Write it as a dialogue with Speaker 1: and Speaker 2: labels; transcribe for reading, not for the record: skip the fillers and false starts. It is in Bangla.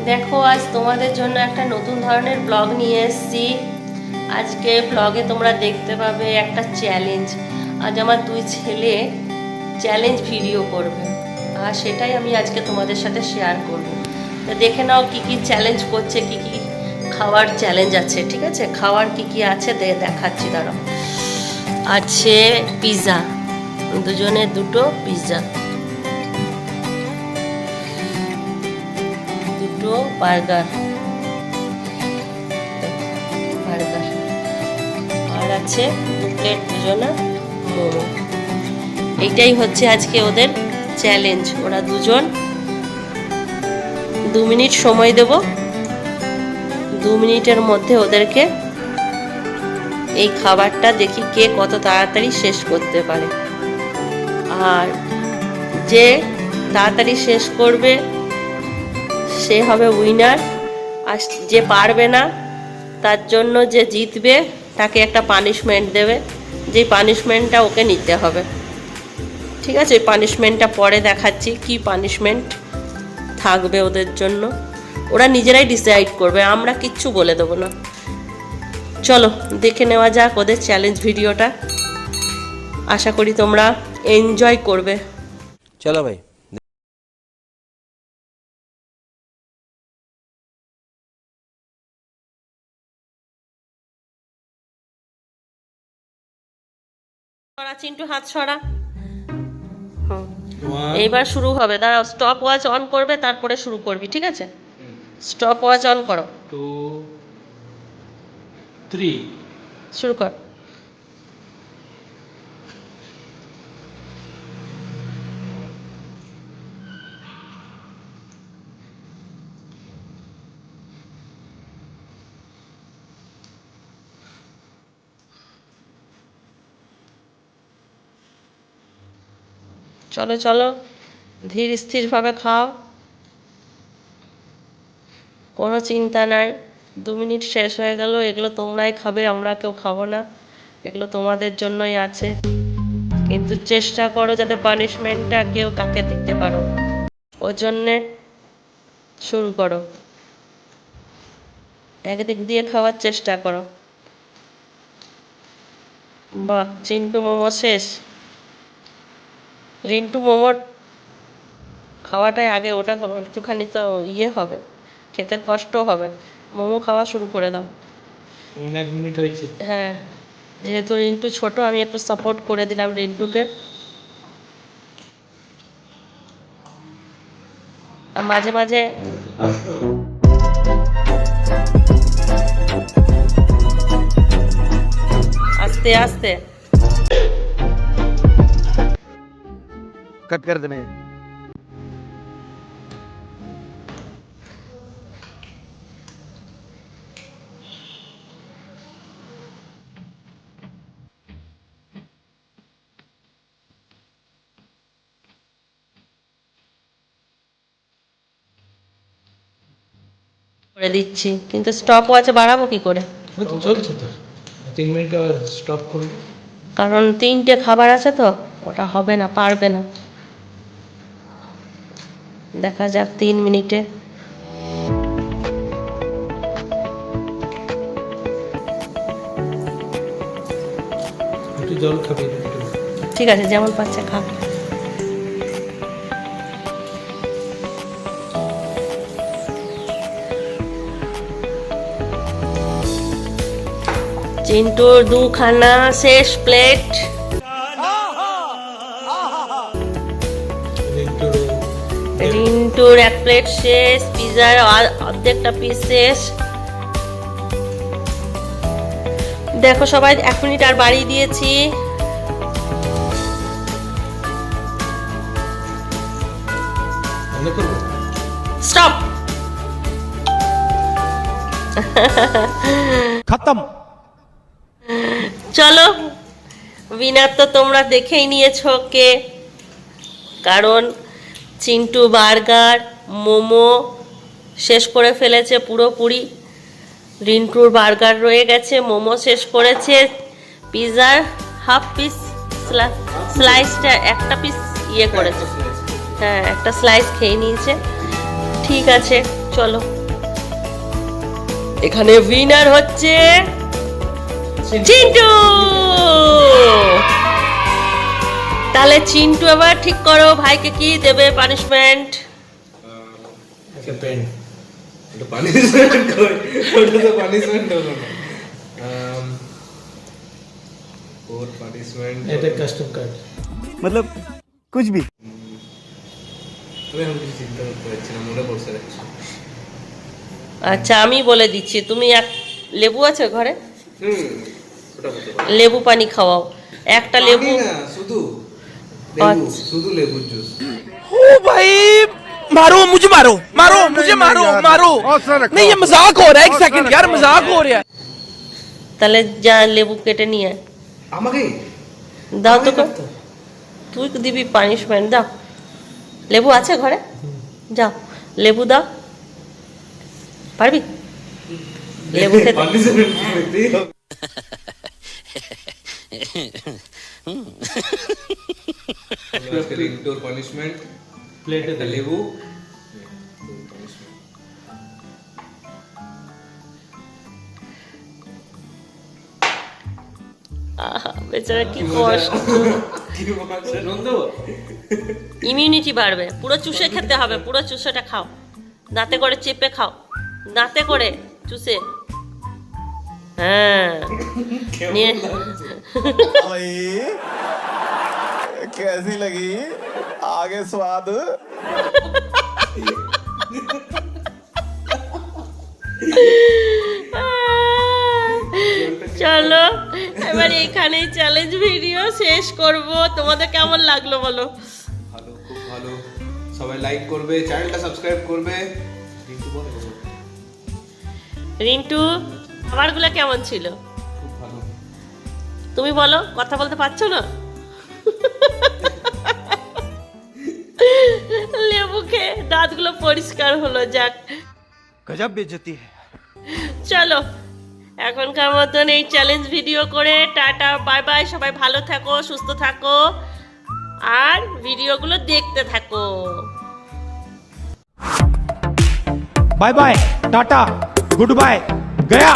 Speaker 1: দেখো আজ তোমাদের জন্য একটা নতুন ধরনের ব্লগ নিয়ে এসেছি। আজকে ব্লগে তোমরা দেখতে পাবে একটা চ্যালেঞ্জ। আজ আমার দুই ছেলে চ্যালেঞ্জ ভিডিও করবে, আর সেটাই আমি আজকে তোমাদের সাথে শেয়ার করব। তো দেখে নাও কি কি চ্যালেঞ্জ করছে, কি কি খাওয়ার চ্যালেঞ্জ আছে। ঠিক আছে, খাওয়ার কি কি আছে দেখাচ্ছি। দাঁড়াও, আছে পিৎজা, দুজনে দুটো পিৎজা, দুটো বার্গার, আর আছে দু প্লেট দুজনা মোমো। এইটাই হচ্ছে আজকে ওদের চ্যালেঞ্জ। ওরা দুজন 2 মিনিট সময় দেব, 2 মিনিটের মধ্যে ওদেরকে এই খাবারটা দেখি কে কত তাড়াতাড়ি শেষ করতে পারে। আর যে তাড়াতাড়ি শেষ করবে সে হবে উইনার, আর যে পারবে না তার জন্য যে জিতবে তাকে একটা পানিশমেন্ট দেবে, যে পানিশমেন্টটা ওকে নিতে হবে। ঠিক আছে, ওই পানিশমেন্টটা পরে দেখাচ্ছি কি পানিশমেন্ট থাকবে ওদের জন্য। ওরা নিজেরাই ডিসাইড করবে, আমরা কিচ্ছু বলে দেবো না। চলো দেখে নেওয়া যাক ওদের চ্যালেঞ্জ ভিডিওটা। আশা করি তোমরা এনজয় করবে।
Speaker 2: চলো ভাই।
Speaker 1: চিন্টু হাত সরা। এইবার শুরু হবে। দাঁড়াও, স্টপ ওয়াচ অন করবে, তারপরে শুরু করবি। ঠিক আছে, স্টপ ওয়াচ অন করো।
Speaker 3: 2, 3
Speaker 1: শুরু কর। চলো চলো, ধীর স্থিরভাবে খাও, কোনো চিন্তা নাই। 2 মিনিট শেষ হয়ে গেল, এগুলো তোমরাই খাবে, আমরা কেউ খাবো না, এগুলো তোমাদের জন্যই আছে। কিন্তু চেষ্টা করো যাতে পানিশমেন্টটা কেউ কাকে দিতে পারো। ওর জন্যে শুরু করো, একদিক দিয়ে খাওয়ার চেষ্টা করো। বাহ, চিন্টু মোমো শেষ। রিন্টু মোমোর খাওয়াটাই আগে, ওটা একটুখানি তো হবে, খেতে কষ্ট হবে। মোমো খাওয়া শুরু করে দাও।
Speaker 3: 1 মিনিট হয়েছে।
Speaker 1: হ্যাঁ, যেহেতু রিন্টু ছোট, আমি একটু সাপোর্ট করে দিলাম রিন্টুকে। আর মাঝে মাঝে আস্তে আস্তে
Speaker 2: कट कर देने।
Speaker 1: করে দিচ্ছি, কিন্তু স্টপ ওয়াচে বাড়াবো কি করে?
Speaker 3: চলছে তো, 3 মিনিট আবার স্টপ করবো।
Speaker 1: কারণ 3টে খাবার আছে তো, ওটা হবে না, পারবে না। দেখা যাক 3 মিনিটে।
Speaker 3: একটু জল খাবি?
Speaker 1: ঠিক আছে, যেমন পাচ্ছে খা। চিন্টুর 2খানা শেষ প্লেট। রিন্টুর 1 প্লেট শেষ, পিৎজার অর্ধেকটা পিস শেষ। দেখো সবাই, 1 মিনিট আর বাড়িয়ে দিয়েছি। স্টপ।
Speaker 2: खत्म।
Speaker 1: চলো, উইনার তো তোমরা দেখেই নিয়েছো কে। কারণ চিন্টু বার্গার মোমো শেষ করে ফেলেছে পুরোপুরি, রিন্টুর বার্গার রয়ে গেছে, মোমো শেষ করেছে, পিৎজার হাফ পিস স্লাইসটা একটা পিস করেছে। হ্যাঁ, একটা স্লাইস খেয়ে নিয়েছে। ঠিক আছে, চলো। এখানে উইনার হচ্ছে চিন্টু। তাহলে চিন্টু এবার ঠিক করো ভাইকে কি দেবে পানিশমেন্ট।
Speaker 3: একটা পেন। এটা পানিশমেন্ট কই? ওটা তো পানিশমেন্ট হলো না। और পানিশমেন্ট এটা কাস্টম কার্ড।
Speaker 2: मतलब कुछ भी।
Speaker 3: আমি কিছু চিন্তা করতে পারছি না, মনে পড়ছে না কিছু।
Speaker 1: আচ্ছা আমি বলে দিচ্ছি, তুমি এক লেবু আছে ঘরে,
Speaker 3: ওটা হতে পারে।
Speaker 1: লেবু পানি খাওয়াও একটা লেবু।
Speaker 3: না শুধু লেবু,
Speaker 1: আচ্ছা।
Speaker 3: শুধু লেবুর জুস।
Speaker 2: ओ भाई मारो मुझे, मारो मारो मुझे, मारो मारो। नहीं ये मजाक हो रहा है, एक सेकंड यार, मजाक हो रहा है।
Speaker 1: তাহলে যা লেবু কেটে নিয়ে আয়।
Speaker 3: আমাকে
Speaker 1: দাও তো তুই দিবি পানিশমেন্ট, দাও। লেবু আছে ঘরে, যাও লেবু দাও। পারবি লেবু খেতে?
Speaker 3: পানিশমেন্ট দিতে আজকে ইনডোর পানিশমেন্ট প্লেটে দে লেবু।
Speaker 1: আহা, বেচারা কি কষ্ট।
Speaker 3: কি মজা নন্দু।
Speaker 1: ইমিউনিটি বাড়বে, পুরো চুষে খেতে হবে, পুরো চুষেটা খাও, দাঁতে করে চেপে খাও, দাঁতে করে চুষে। হ্যাঁ নিয়ে
Speaker 4: भाई कैसी लगी आगे स्वाद।
Speaker 1: চলো এবার এইখানেই চ্যালেঞ্জ ভিডিও শেষ করব। তোমাদের কেমন লাগলো বলো?
Speaker 3: ভালো, খুব ভালো। সবাই লাইক করবে, চ্যানেলটা সাবস্ক্রাইব করবে। রিন্টু বলো।
Speaker 1: রিন্টু খাবারগুলো কেমন ছিল?
Speaker 3: খুব ভালো।
Speaker 1: তুমি বলো, কথা বলতে পারছো না? লেবু খেয়ে দাঁতগুলো পরিষ্কার হলো, যাক।
Speaker 2: गजब बेइज्जती है।
Speaker 1: চলো এখনকার মতন এই চ্যালেঞ্জ ভিডিও করে টাটা বাই বাই। সবাই ভালো থাকো, সুস্থ থাকো, আর ভিডিওগুলো দেখতে থাকো।
Speaker 2: बाय बाय टाटा गुड बाय गया।